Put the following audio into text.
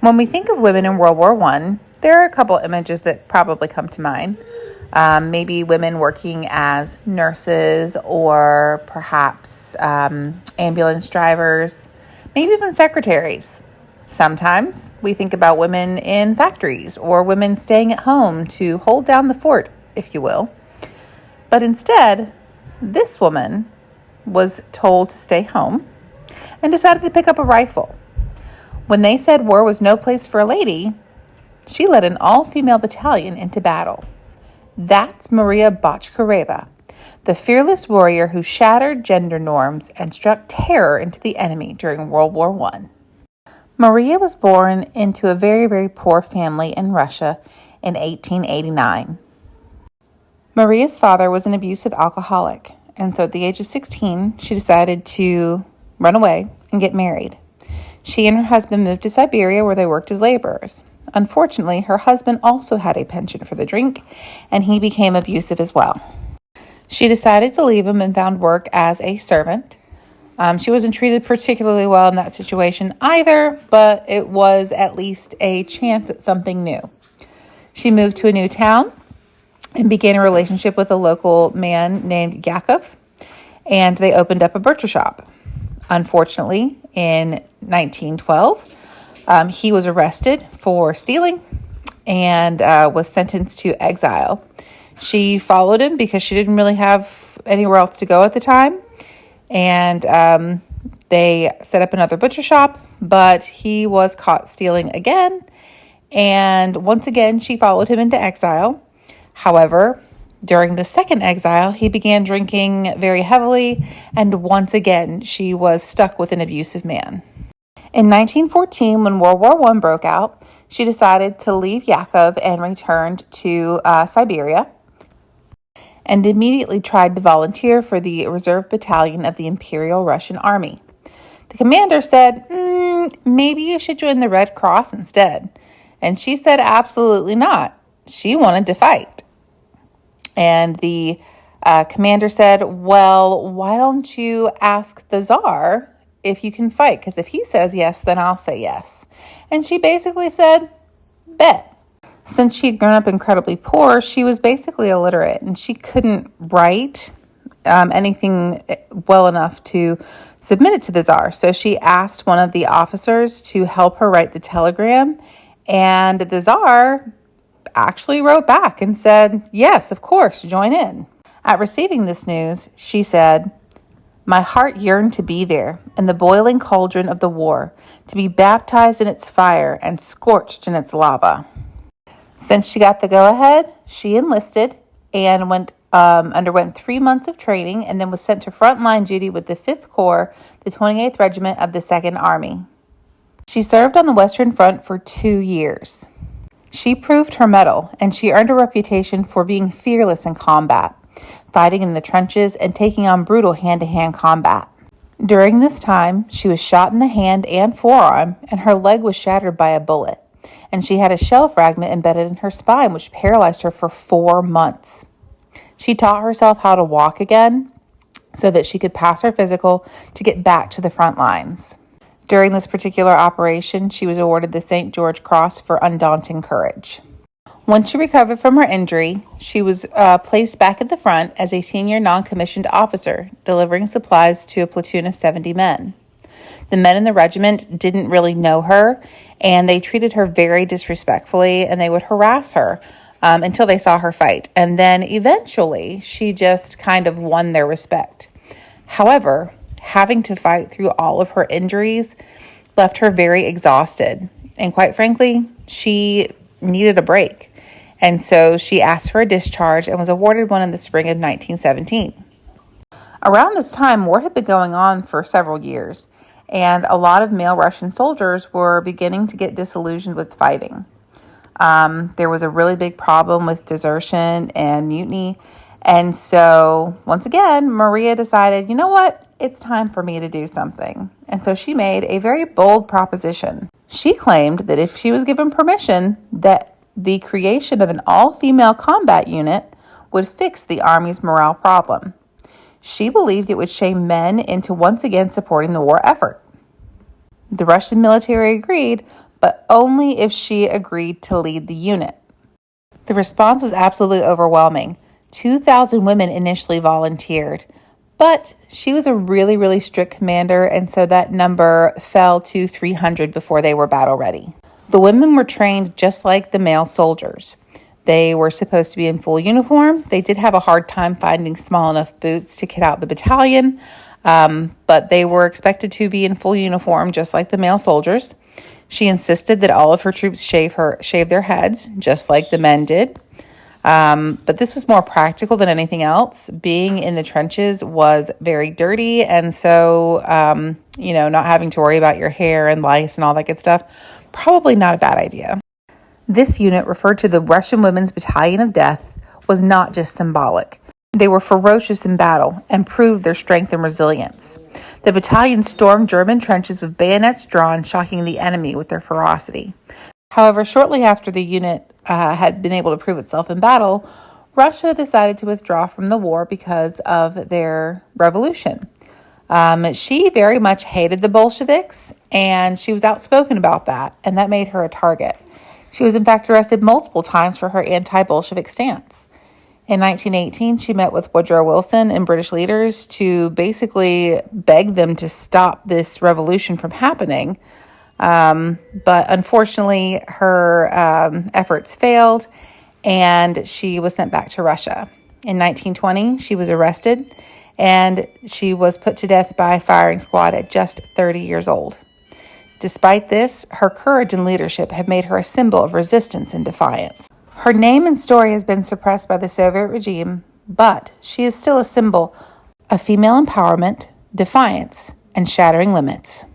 When we think of women in World War I, there are a couple images that probably come to mind. Maybe women working as nurses or perhaps ambulance drivers, maybe even secretaries. Sometimes we think about women in factories or women staying at home to hold down the fort, if you will. But instead, this woman was told to stay home and decided to pick up a rifle. When they said war was no place for a lady, she led an all-female battalion into battle. That's Maria Bochkereva, the fearless warrior who shattered gender norms and struck terror into the enemy during World War I. Maria was born into a very, very poor family in Russia in 1889. Maria's father was an abusive alcoholic, and so at the age of 16, she decided to run away and get married. She and her husband moved to Siberia where they worked as laborers. Unfortunately, her husband also had a penchant for the drink, and he became abusive as well. She decided to leave him and found work as a servant. She wasn't treated particularly well in that situation either, but it was at least a chance at something new. She moved to a new town and began a relationship with a local man named Yakov, and they opened up a butcher shop. Unfortunately, in 1912, he was arrested for stealing and was sentenced to exile. She followed him because she didn't really have anywhere else to go at the time, and they set up another butcher shop, but he was caught stealing again, and once again, she followed him into exile. However, during the second exile, he began drinking very heavily, and once again, she was stuck with an abusive man. In 1914, when World War I broke out, she decided to leave Yakov and returned to Siberia, and immediately tried to volunteer for the Reserve Battalion of the Imperial Russian Army. The commander said, maybe you should join the Red Cross instead. And she said absolutely not. She wanted to fight. And the commander said, well, why don't you ask the Tsar if you can fight? Because if he says yes, then I'll say yes. And she basically said, bet. Since she had grown up incredibly poor, she was basically illiterate, and she couldn't write anything well enough to submit it to the Tsar. So she asked one of the officers to help her write the telegram, and the Tsar actually wrote back and said, yes, of course, join in. At receiving this news, she said, my heart yearned to be there in the boiling cauldron of the war, to be baptized in its fire and scorched in its lava. Since she got the go-ahead, she enlisted and underwent 3 months of training and then was sent to frontline duty with the 5th Corps, the 28th Regiment of the 2nd Army. She served on the Western Front for 2 years. She proved her mettle, and she earned a reputation for being fearless in combat, fighting in the trenches and taking on brutal hand-to-hand combat. During this time, she was shot in the hand and forearm, and her leg was shattered by a bullet, and she had a shell fragment embedded in her spine, which paralyzed her for 4 months. She taught herself how to walk again so that she could pass her physical to get back to the front lines. During this particular operation, she was awarded the St. George Cross for undaunting courage. Once she recovered from her injury, she was placed back at the front as a senior non-commissioned officer, delivering supplies to a platoon of 70 men. The men in the regiment didn't really know her, and they treated her very disrespectfully, and they would harass her until they saw her fight. And then eventually, she just kind of won their respect. However, having to fight through all of her injuries left her very exhausted. And quite frankly, she needed a break. And so she asked for a discharge and was awarded one in the spring of 1917. Around this time, war had been going on for several years, and a lot of male Russian soldiers were beginning to get disillusioned with fighting. There was a really big problem with desertion and mutiny. And so, once again, Maria decided, you know what? It's time for me to do something. And so she made a very bold proposition. She claimed that if she was given permission, that the creation of an all-female combat unit would fix the Army's morale problem. She believed it would shame men into once again supporting the war effort. The Russian military agreed, but only if she agreed to lead the unit. The response was absolutely overwhelming. 2,000 women initially volunteered, but she was a really, really strict commander, and so that number fell to 300 before they were battle ready. The women were trained just like the male soldiers. They were supposed to be in full uniform. They did have a hard time finding small enough boots to kit out the battalion, but they were expected to be in full uniform just like the male soldiers. She insisted that all of her troops shave their heads, just like the men did. But this was more practical than anything else. Being in the trenches was very dirty, and so, not having to worry about your hair and lice and all that good stuff, probably not a bad idea. This unit, referred to the Russian Women's Battalion of Death, was not just symbolic. They were ferocious in battle and proved their strength and resilience. The battalion stormed German trenches with bayonets drawn, shocking the enemy with their ferocity. However, shortly after the unit had been able to prove itself in battle, Russia decided to withdraw from the war because of their revolution. She very much hated the Bolsheviks, and she was outspoken about that, and that made her a target. She was in fact arrested multiple times for her anti-Bolshevik stance. In 1918, she met with Woodrow Wilson and British leaders to basically beg them to stop this revolution from happening. But unfortunately, her efforts failed, and she was sent back to Russia. In 1920, she was arrested, and she was put to death by a firing squad at just 30 years old. Despite this, her courage and leadership have made her a symbol of resistance and defiance. Her name and story has been suppressed by the Soviet regime, but she is still a symbol of female empowerment, defiance, and shattering limits.